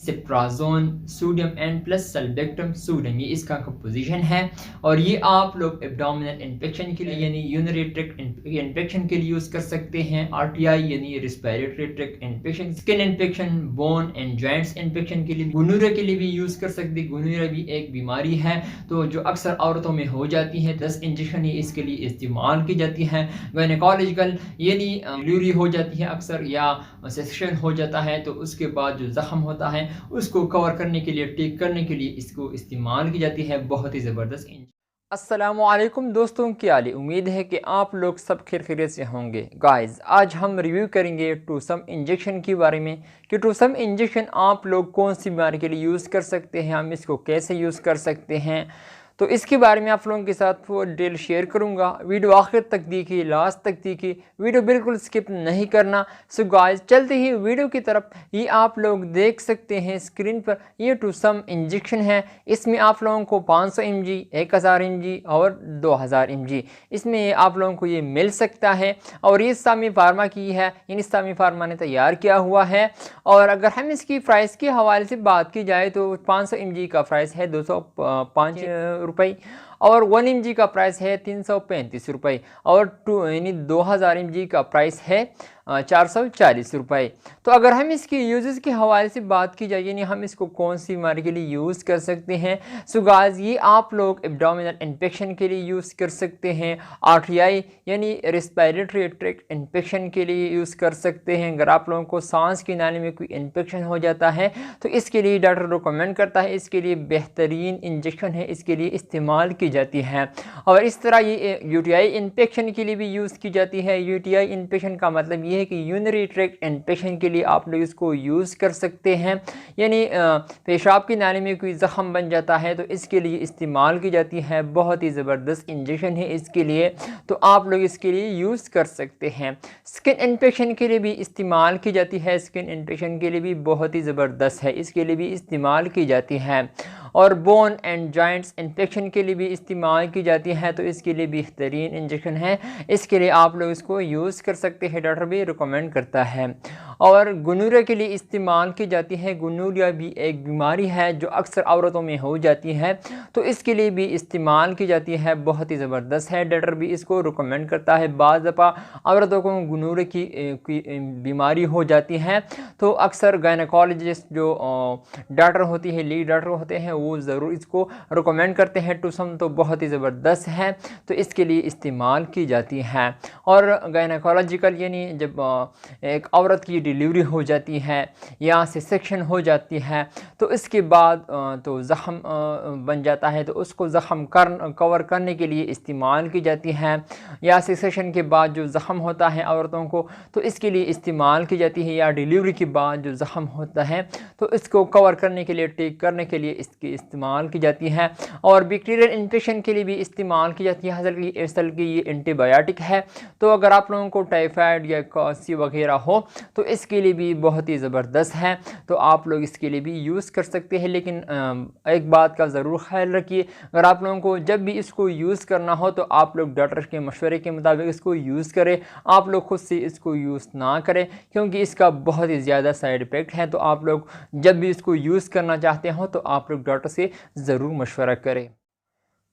सिप्राजोन sodium and plus सल्बेक्टम sodium, ये इसका composition है। और ये आप लोग एब्डोमिनल इन्फेक्शन के लिए यानी यूरिनरी ट्रैक्ट इन्फेक्शन के लिए यूज़ कर सकते हैं, आरटीआई यानी respiratory tract infection, skin infection, bone and joints infection के लिए, गुनूरिया के लिए भी यूज़ कर सकते हैं। गुनूरिया भी एक बीमारी है तो जो अक्सर औरतों में हो जाती है। 10 इंजेक्शन ही इसके लिए इस्तेमाल की जाती है। गायनेकोलॉजिकल यानी डिलीवरी हो जाती है अक्सर या सेक्शन हो जाता है तो उसके बाद जो ज़ख्म होता है उसको कवर करने के लिए, ठीक करने के लिए इसको इस्तेमाल की जाती है। बहुत ही ज़बरदस्त। अस्सलामुअलैकुम दोस्तों, क्या हाल है? उम्मीद है कि आप लोग सब खैरियत से होंगे। गाइस, आज हम रिव्यू करेंगे टूसम इंजेक्शन के बारे में कि टूसम इंजेक्शन आप लोग कौन सी बीमारी के लिए यूज़ कर सकते हैं, हम इसको कैसे यूज़ कर सकते हैं। तो इसके बारे में आप लोगों के साथ वो डिटेल शेयर करूंगा। वीडियो आखिर तक देखिए, लास्ट तक देखिए, वीडियो बिल्कुल स्किप नहीं करना। सो गाइस, चलते ही वीडियो की तरफ। ये आप लोग देख सकते हैं स्क्रीन पर, ये टूसम इंजेक्शन है। इसमें आप लोगों को 500 mg, 1000 mg और 2000 mg इसमें आप लोगों को ये मिल सकता है। और ये सामी फार्मा की है, यानी सामी फार्मा ने तैयार किया हुआ है। और अगर हम इसकी प्राइस के हवाले से बात की जाए तो 500 mg का प्राइस है 205 रुपये और 1 mg का प्राइस है 335 रुपये और यानी 2000 mg का प्राइस है 440 रुपये। तो अगर हम इसकी यूजेस के हवाले से बात की जाए, यानी हम इसको कौन सी बीमारी के लिए यूज़ कर सकते हैं। सो गाइस, ये आप लोग एब्डोमिनल इन्फेक्शन के लिए यूज़ कर सकते हैं, आरटीआई यानी रिस्पिरेटरी ट्रैक्ट इन्फेक्शन के लिए यूज़ कर सकते हैं। अगर आप लोगों को सांस की नाली में कोई इन्फेक्शन हो जाता है तो इसके लिए डॉक्टर रिकमेंड करता है, इसके लिए बेहतरीन इंजेक्शन है, इसके लिए इस्तेमाल की जाती है। और इस तरह ये यूटीआई इन्फेक्शन के लिए भी यूज़ की जाती है। यूटीआई इन्फेक्शन का मतलब ये है कि यूरिनरी ट्रैक्ट इन्फेक्शन के लिए आप लोग इसको यूज़ कर सकते हैं, यानी पेशाब की नाली में कोई ज़ख्म बन जाता है तो इसके लिए इस्तेमाल की जाती है। बहुत ही ज़बरदस्त इंजेक्शन है इसके लिए, तो आप लोग इसके लिए यूज़ कर सकते हैं। स्किन इन्फेक्शन के लिए भी इस्तेमाल की जाती है, स्किन इन्फेक्शन के लिए भी बहुत ही ज़बरदस्त है, इसके लिए भी इस्तेमाल की जाती है। और बोन एंड जॉइंट्स इन्फेक्शन के लिए भी इस्तेमाल की जाती है, तो इसके लिए बेहतरीन इंजेक्शन है, इसके लिए आप लोग इसको यूज़ कर सकते हैं, डॉक्टर भी रिकमेंड करता है। और गुनूरिया के लिए इस्तेमाल की जाती है। गुनूरिया भी एक बीमारी है जो अक्सर औरतों में हो जाती है, तो इसके लिए भी इस्तेमाल की जाती है। बहुत ही ज़बरदस्त है, डॉक्टर भी इसको रिकमेंड करता है। बाज़ दफ़ा औरतों को गुनूरिया की बीमारी हो जाती है तो अक्सर गायनेकोलॉजिस्ट जो डॉक्टर होती है, लीड डॉक्टर होते हैं, वो ज़रूर इसको रिकमेंड करते हैं। टूसम तो बहुत ही ज़बरदस्त है, तो इसके लिए इस्तेमाल की जाती है। और गायनेकोलॉजिकल यानी जब एक औरत की डिलीवरी हो जाती है या से सेक्शन हो जाती है तो इसके बाद तो ज़ख्म बन जाता है, तो उसको ज़ख्म कवर करने के लिए इस्तेमाल की जाती है। या से सेक्शन के बाद जो ज़ख्म होता है औरतों को तो इसके लिए इस्तेमाल की जाती है। या डिलीवरी के बाद जो ज़ख्म होता है तो इसको कवर करने के लिए, ठीक करने के लिए इसकी इस्तेमाल की जाती है। और बैक्टीरियल इन्फेक्शन के लिए भी इस्तेमाल की जाती है। असल की ये एंटीबायोटिक है, तो अगर आप लोगों को टाइफाइड या खांसी वगैरह हो तो इसके लिए भी बहुत ही ज़बरदस्त है, तो आप लोग इसके लिए भी यूज़ कर सकते हैं। लेकिन एक बात का ज़रूर ख्याल रखिए, अगर आप लोगों को जब भी इसको यूज़ करना हो तो आप लोग डॉक्टर के मशवरे के मुताबिक इसको यूज़ करें, आप लोग खुद से इसको यूज़ ना करें, क्योंकि इसका बहुत ही ज़्यादा साइड इफ़ेक्ट है। तो आप लोग जब भी इसको यूज़ करना चाहते हो तो आप लोग डॉक्टर से ज़रूर मशवरा करें।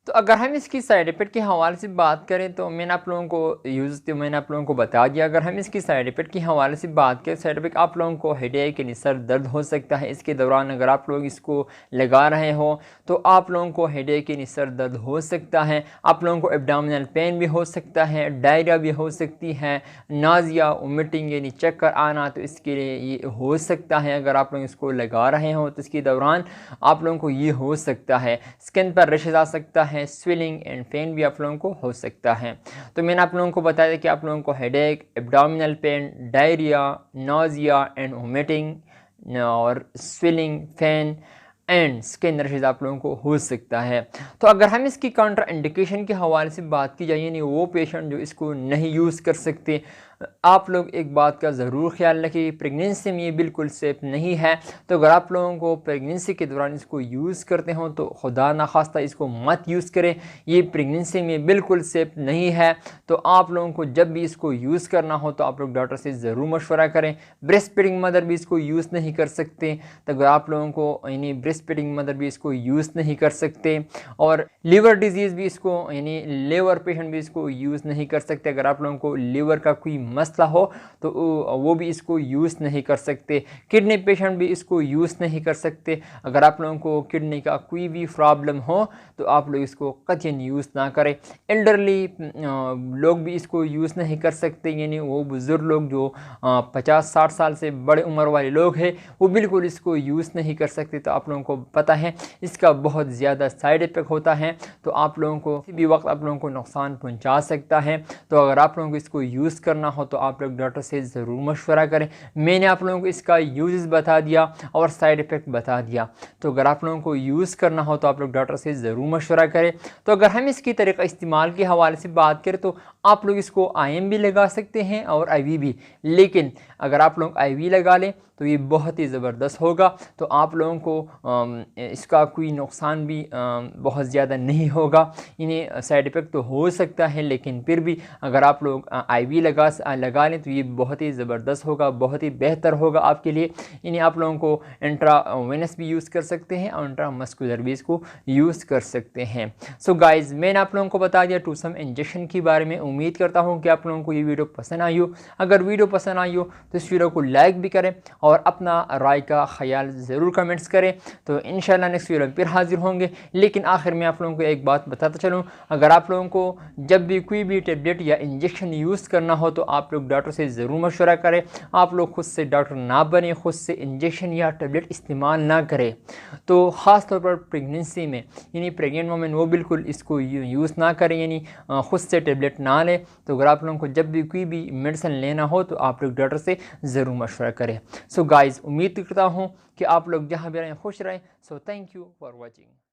तो अगर हम इसकी साइड इफ़ेक्ट के हवाले से बात करें तो मैंने आप लोगों को बता दिया। अगर हम इसकी साइड इफ़ेक्ट के हवाले से बात करें, साइड इफ़ेक्ट आप लोगों को हेडेक यानी सर दर्द हो सकता है। इसके दौरान अगर आप लोग इसको लगा रहे हो तो आप लोगों को हेडेक यानी सर दर्द हो सकता है, आप लोगों को एब्डोमिनल पेन भी हो सकता है, डायरिया भी हो सकती है, नाजिया, वोमिटिंग यानी चक्कर आना, तो इसके लिए ये हो सकता है। अगर आप लोग इसको लगा रहे हो तो इसके दौरान आप लोगों को ये हो सकता है। स्किन पर रशेज आ सकता है, स्वेलिंग एंड पेन भी आप लोगों को हो सकता है। तो मैंने आप लोगों को बताया कि आप लोगों को headache, abdominal pain, diarrhoea, nausea and vomiting और swelling, pain and skin rashes आप लोगों को हो सकता है। तो अगर हम इसकी काउंटर इंडिकेशन के हवाले से बात की जाए, यानी वो पेशेंट जो इसको नहीं यूज़ कर सकते, आप लोग एक बात का ज़रूर ख्याल रखिए, प्रेगनेंसी में ये बिल्कुल सेफ़ नहीं है। तो अगर आप लोगों को प्रेगनेंसी के दौरान इसको यूज़ करते हो तो खुदा ना खास्ता इसको मत यूज़ करें, ये प्रेगनेंसी में बिल्कुल सेफ़ नहीं है। तो आप लोगों को जब भी इसको यूज़ करना हो तो आप लोग डॉक्टर से ज़रूर मशवरा करें। ब्रेस्ट फीडिंग मदर भी इसको यूज़ नहीं कर सकते, तो अगर आप लोगों को यानी ब्रेस्ट फीडिंग मदर भी इसको यूज़ नहीं कर सकते। और लीवर डिजीज़ भी इसको यानी लीवर पेशेंट भी इसको यूज़ नहीं कर सकते। अगर आप लोगों को लीवर का कोई मसला हो तो वो भी इसको यूज़ नहीं कर सकते। किडनी पेशेंट भी इसको यूज़ नहीं कर सकते। अगर आप लोगों को किडनी का कोई भी प्रॉब्लम हो तो आप लोग इसको कतई यूज़ ना करें। एल्डरली लोग भी इसको यूज़ नहीं कर सकते, यानी वो बुज़ुर्ग लोग जो 50-60 साल से बड़े उम्र वाले लोग हैं वो बिल्कुल इसको यूज़ नहीं कर सकते। तो आप लोगों को पता है इसका बहुत ज़्यादा साइड इफ़ेक्ट होता है, तो आप लोगों को किसी भी वक्त आप लोगों को नुकसान पहुंचा सकता है। तो अगर आप लोगों को इसको यूज़ करना हो तो आप लोग डॉक्टर से ज़रूर मशवरा करें। मैंने आप लोगों को इसका यूज़ बता दिया और साइड इफ़ेक्ट बता दिया। तो अगर आप लोगों को यूज़ करना हो तो आप लोग डॉक्टर से ज़रूर मशवरा करें। तो अगर हम इसकी तरीक़ा इस्तेमाल के हवाले से बात करें तो आप लोग इसको IM भी लगा सकते हैं और IV भी, लेकिन अगर आप लोग IV लगा लें तो ये बहुत ही ज़बरदस्त होगा। तो आप लोगों को इसका कोई नुकसान भी बहुत ज़्यादा नहीं होगा। इन्हें साइड इफ़ेक्ट तो हो सकता है, लेकिन फिर भी अगर आप लोग IV लगा लें तो ये बहुत ही ज़बरदस्त होगा, बहुत ही बेहतर होगा आपके लिए। इन्हें आप लोगों को इंट्रावेनस भी यूज़ कर सकते हैं और इंट्रामस्कुलर भी इसको यूज़ कर सकते हैं। सो गाइज़, मैंने आप लोगों को बता दिया टूसम इंजेक्शन के बारे में। उम्मीद करता हूँ कि आप लोगों को ये वीडियो पसंद आई हो। अगर वीडियो पसंद आई हो तो इस वीडियो को लाइक भी करें और अपना राय का ख्याल ज़रूर कमेंट्स करें। तो इंशाल्लाह नेक्स्ट वीडियो में फिर हाजिर होंगे। लेकिन आखिर में आप लोगों को एक बात बताता चलूँ, अगर आप लोगों को जब भी कोई भी टेबलेट या इंजेक्शन यूज़ करना हो तो आप लोग डॉक्टर से ज़रूर मशवरा करें। आप लोग खुद से डॉक्टर ना बने, खुद से इंजेक्शन या टेबलेट इस्तेमाल ना करें। तो ख़ास तौर पर प्रेगनेंसी में यानी प्रेग्नेंट वोमेन वो बिल्कुल इसको यूज़ ना करें, यानी खुद से टेबलेट ना लें। तो अगर आप लोगों को जब भी कोई भी मेडिसिन लेना हो तो आप लोग डॉक्टर से ज़रूर मशवरा करें। सो गाइज़, उम्मीद करता हूँ कि आप लोग जहाँ भी रहें खुश रहें। So thank you for watching.